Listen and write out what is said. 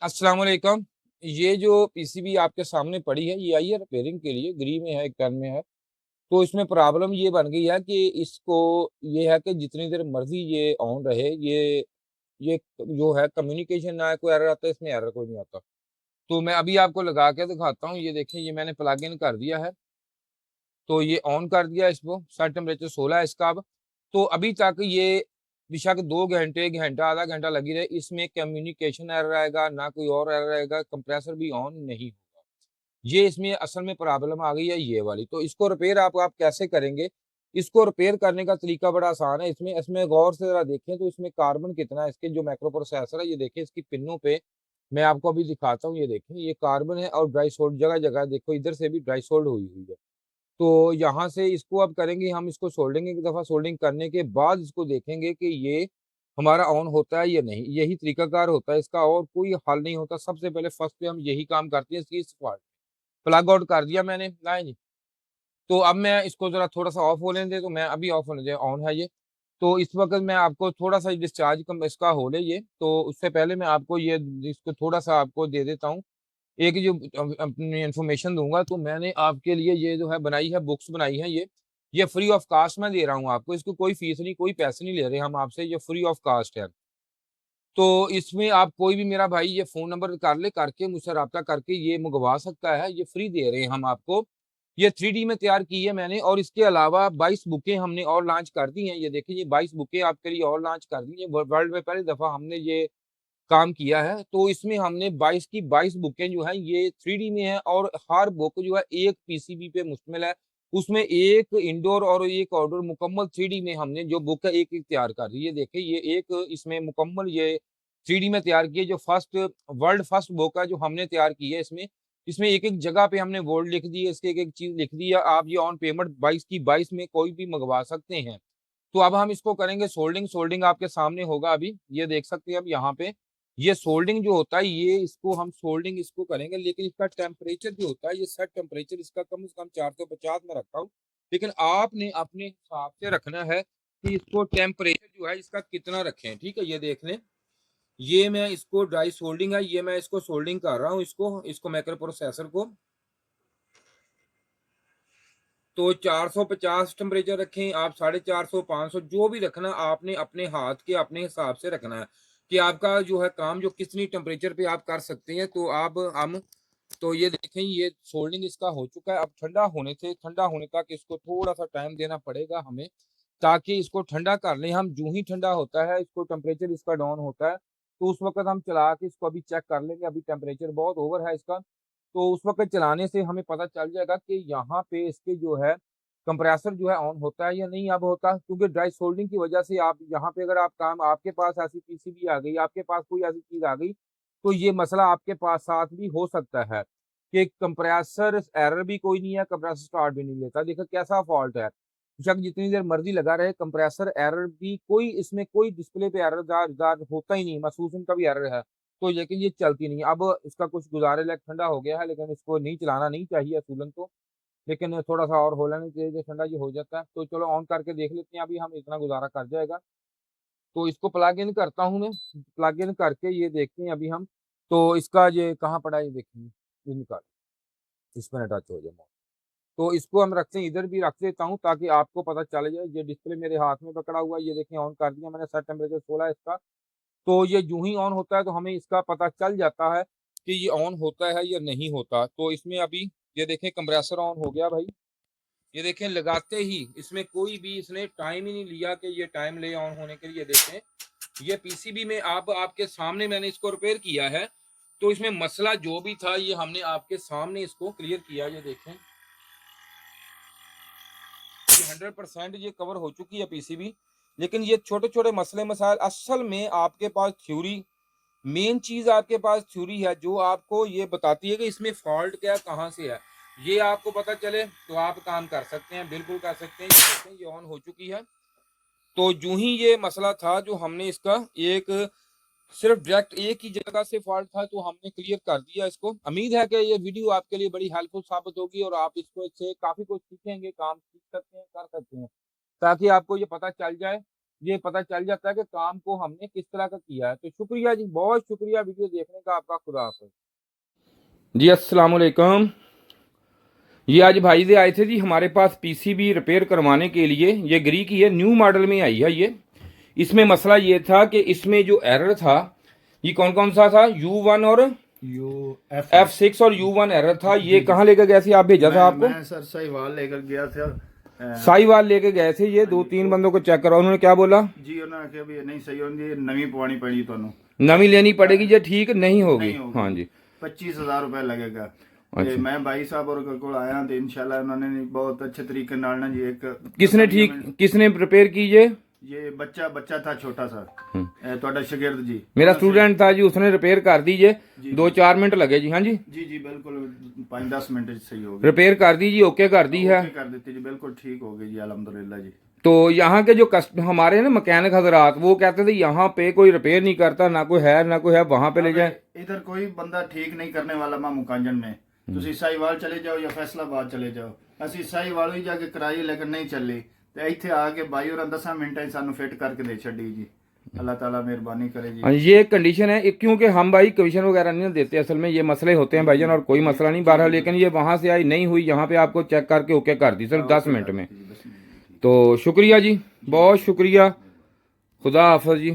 अस्सलाम वालेकुम। ये जो पीसीबी आपके सामने पड़ी है ये आई है रिपेयरिंग के लिए, ग्री में है, एक टन में है। तो इसमें प्रॉब्लम ये बन गई है कि इसको ये है कि जितनी देर मर्जी ये ऑन रहे, ये जो है कम्युनिकेशन ना कोई एरर आता है, इसमें एरर कोई नहीं आता। तो मैं अभी आपको लगा के दिखाता हूँ। ये देखिए, ये मैंने प्लग इन कर दिया है, तो ये ऑन कर दिया इसको। सेट टेम्परेचर 16 है इसका अब। तो अभी तक ये बेशक 2 घंटे, 1 घंटा, आधा घंटा लगी रहे, इसमें कम्युनिकेशन एरर आएगा, ना कोई और एरर आएगा, कंप्रेसर भी ऑन नहीं होगा। ये इसमें असल में प्रॉब्लम आ गई है ये वाली। तो इसको रिपेयर आप कैसे करेंगे? इसको रिपेयर करने का तरीका बड़ा आसान है। इसमें इसमें गौर से जरा देखें तो इसमें कार्बन कितना है। इसके जो माइक्रो प्रोसेसर है, ये देखें इसकी पिनों पे, मैं आपको अभी दिखाता हूँ। ये देखें, ये कार्बन है और ड्राई सोल्ड जगह जगह देखो, इधर से भी ड्राई सोल्ड हुई हुई है। तो यहाँ से इसको अब करेंगे हम, इसको सोल्डिंग एक दफ़ा सोल्डिंग करने के बाद इसको देखेंगे कि ये हमारा ऑन होता है या नहीं। यही तरीकाकार होता है इसका, और कोई हल नहीं होता। सबसे पहले फर्स्ट पे हम यही काम करते हैं। इसकी स्पार्क प्लग आउट कर दिया मैंने, लाए जी। तो अब मैं इसको ज़रा थोड़ा-सा ऑफ होने दें, तो मैं अभी ऑफ होने दें, ऑन है ये। तो इस वक़्त मैं आपको थोड़ा-सा डिस्चार्ज कम इसका हो ले ये, तो उससे पहले मैं आपको ये इसको थोड़ा-सा आपको दे देता हूँ। एक जो अपनी इन्फॉर्मेशन दूँगा, तो मैंने आपके लिए ये जो है बनाई है, बुक्स बनाई है ये फ्री ऑफ कॉस्ट मैं दे रहा हूँ आपको। इसको कोई फीस नहीं, कोई पैसे नहीं ले रहे हम आपसे, ये फ्री ऑफ कॉस्ट है। तो इसमें आप कोई भी मेरा भाई ये फ़ोन नंबर कर ले, करके मुझसे राब्ता करके ये मँगवा सकता है, ये फ्री दे रहे हैं हम आपको। ये 3D में तैयार की है मैंने, और इसके अलावा 22 बुकें हमने और लॉन्च कर दी हैं। ये देखिए, ये 22 बुकें आपके लिए और लॉन्च कर दी हैं। वर्ल्ड में पहली दफ़ा हमने ये काम किया है। तो इसमें हमने 22 की 22 बुकें जो हैं ये 3D में है, और हर बुक जो है एक पीसीबी पे मुश्तमिल है। उसमें एक इंडोर और एक आउटडोर मुकम्मल 3D में हमने जो बुक है एक-एक तैयार कर दी है। ये देखिए, ये एक इसमें मुकम्मल ये 3D में तैयार की है, जो वर्ल्ड फर्स्ट बुक है जो हमने तैयार की है इसमें। इसमें एक-एक जगह पे हमने वर्ड लिख दी है, इसकी एक-एक चीज़ लिख दी है। आप ये ऑन पेमेंट 22 की 22 में कोई भी मँगवा सकते हैं। तो अब हम इसको करेंगे सोल्डिंग। सोल्डिंग आपके सामने होगा अभी, ये देख सकते हैं अब यहाँ पे। ये सोल्डिंग जो होता है, ये इसको हम सोल्डिंग इसको करेंगे, लेकिन इसका टेम्परेचर जो होता है, ये सेट टेम्परेचर इसका कम से कम 450 में रखा हूँ। लेकिन आपने अपने हिसाब से रखना है कि इसको टेम्परेचर जो है इसका कितना रखें, ठीक है? ये देख लें, ये मैं इसको ड्राई सोल्डिंग है, ये मैं इसको सोल्डिंग कर रहा हूँ, इसको माइक्रो प्रोसेसर को। तो 450 टेम्परेचर रखें आप, 450, 500 जो भी रखना आपने अपने हाथ के अपने हिसाब से रखना है कि आपका जो है काम जो कितनी टेम्परेचर पे आप कर सकते हैं। तो आप हम तो ये देखें, ये सोल्डिंग इसका हो चुका है। अब ठंडा होने तक इसको थोड़ा सा टाइम देना पड़ेगा हमें, ताकि इसको ठंडा कर लें हम। जो ही ठंडा होता है, इसको टेम्परेचर इसका डाउन होता है, तो उस वक्त हम चला के इसको अभी चेक कर लेंगे। अभी टेम्परेचर बहुत ओवर है इसका, तो उस वक़्त चलाने से हमें पता चल जाएगा कि यहाँ पे इसके जो है कंप्रेसर जो है ऑन होता है या नहीं अब होता। क्योंकि ड्राई सोल्डरिंग की वजह से आप यहाँ पे अगर आप काम आपके पास ऐसी पीसीबी आ गई, आपके पास कोई ऐसी चीज़ आ गई, तो ये मसला आपके पास साथ भी हो सकता है कि कंप्रेसर एरर भी कोई नहीं है, कंप्रेसर स्टार्ट भी नहीं लेता। देखो कैसा फ़ॉल्ट है। बेशक जितनी देर मर्ज़ी लगा रहे, कंप्रेसर एरर भी कोई इसमें कोई डिस्प्ले पे एरर दार दार होता ही नहीं, महसूस इनका भी एरर है। तो लेकिन ये चलती नहीं। अब इसका कुछ गुज़ारे लायक ठंडा हो गया है, लेकिन इसको नहीं चलाना नहीं चाहिए असूलन तो। लेकिन थोड़ा-सा और हो लेना चाहिए, जो ठंडा ये हो जाता है। तो चलो ऑन करके देख लेते हैं, अभी हम इतना गुज़ारा कर जाएगा। तो इसको प्लग इन करता हूँ मैं, प्लग इन करके ये देखते हैं अभी हम। तो इसका ये कहाँ पड़ा है ये देखेंगे, ये निकाल, इसमें टच हो जाए। तो इसको हम रखते हैं, इधर भी रख देता हूँ ताकि आपको पता चल जाए। ये डिस्प्ले मेरे हाथ में पकड़ा हुआ है, ये देखिए ऑन कर दिया मैंने, सेट टेम्परेचर 16 है इसका। तो ये यूँ ही ऑन होता है, तो हमें इसका पता चल जाता है कि ये ऑन होता है या नहीं होता। तो इसमें अभी ये देखें कंप्रेसर ऑन हो गया भाई। ये देखें लगाते ही इसमें कोई भी इसने टाइम ही नहीं लिया कि ये टाइम ले ऑन होने के लिए। देखें, ये पीसीबी में आप आपके सामने मैंने इसको रिपेयर किया है। तो इसमें मसला जो भी था ये हमने आपके सामने इसको क्लियर किया। ये देखें, ये 100% ये कवर हो चुकी है पीसीबी। लेकिन ये छोटे-छोटे मसले मसाइल, असल में आपके पास थ्योरी, मेन चीज़ आपके पास थ्योरी है जो आपको ये बताती है कि इसमें फॉल्ट क्या कहाँ से है। ये आपको पता चले तो आप काम कर सकते हैं, बिल्कुल कर सकते हैं। ये देखें, ये ऑन हो चुकी है। तो यूं ही ये मसला था जो हमने इसका एक सिर्फ डायरेक्ट एक ही जगह से फॉल्ट था, तो हमने क्लियर कर दिया इसको। उम्मीद है कि ये वीडियो आपके लिए बड़ी हेल्पफुल साबित होगी और आप इसको से काफ़ी कुछ सीखेंगे, काम सीख सकते हैं, कर सकते हैं, ताकि आपको ये पता चल जाए ये पता चल जाता है कि काम को हमने किस तरह का किया है। तो शुक्रिया जी, बहुत शुक्रिया वीडियो देखने का आपका। खुदा हाफ़िज़ जी। अस्सलाम वालेकुम। ये आज भाई से आए थे जी हमारे पास पीसीबी रिपेयर करवाने के लिए। ये ग्री की है, न्यू मॉडल में आई है ये। इसमें मसला ये था कि इसमें जो एरर था, ये कौन कौन सा था, U1 और F6 और U1 एरर था। ये कहाँ लेकर गए थे आप, भेजा था आपको? मैं सर साहिवाल लेकर गया था। साहिवाल लेके गए थे। ये 2-3 बंदों को चेक करा, उन्होंने क्या बोला जी, उन्होंने कहा भी नहीं सही होगी, नवी पवानी पड़ी ਤੁਹਾਨੂੰ नवी लेनी पड़ेगी, ये ठीक नहीं होगी। हाँ जी, 25,000 रुपए लगेगा। अच्छा। मैं भाई साहब और को आया तो इंशाल्लाह उन्होंने बहुत अच्छे तरीके नाल ना जी एक किसने रिपेयर की ये बच्चा था छोटा सा, ਤੁਹਾਡਾ शागिर्द जी, मेरा स्टूडेंट था जी, उसने रिपेयर कर दी जी। 2-4 मिनट लगे जी। हाँ जी जी बिल्कुल 5-10 मिनट सही हो गई, रिपेयर कर दी जी, ओके कर दी है, कर देती जी, बिल्कुल ठीक हो गई जी अल्हम्दुलिल्लाह जी। तो यहाँ के जो हमारे ना मैकेनिक हजरात, वो कहते थे यहाँ पे कोई रिपेयर नहीं करता, ना कोई है वहां पे ले जाए। इधर कोई बंदा ठीक नहीं करने वाला मां मुकांजन में, ਤੁਸੀਂ ਸਾਈਵਾਲ ਚਲੇ ਜਾਓ ਜਾਂ ਫੈਸਲਾਬਾਦ ਚਲੇ ਜਾਓ। ਅਸੀਂ ਸਾਈਵਾਲ ਹੀ ਜਾ ਕੇ ਕਰਾਈ ਲੇਕਿਨ नहीं ਚੱਲੀ, ਤੇ ਇੱਥੇ ਆ ਕੇ ਬਾਈ ਹੋਰਾਂ 10 ਮਿੰਟਾਂ ਹੀ ਸਾਨੂੰ ਫਿੱਟ ਕਰਕੇ ਦੇ ਛੱਡੀ जी। अल्लाह ताला मेहरबानी करे जी। ये कंडीशन है, क्योंकि हम भाई कमीशन वगैरह नहीं देते, असल में ये मसले होते हैं भाईजान, और कोई मसला नहीं बहरहाल, लेकिन ये वहां से आई नहीं हुई, यहाँ पे आपको चेक करके ओके कर दी सिर्फ 10 मिनट में। तो शुक्रिया जी, बहुत शुक्रिया। खुदा हाफ़िज़ जी।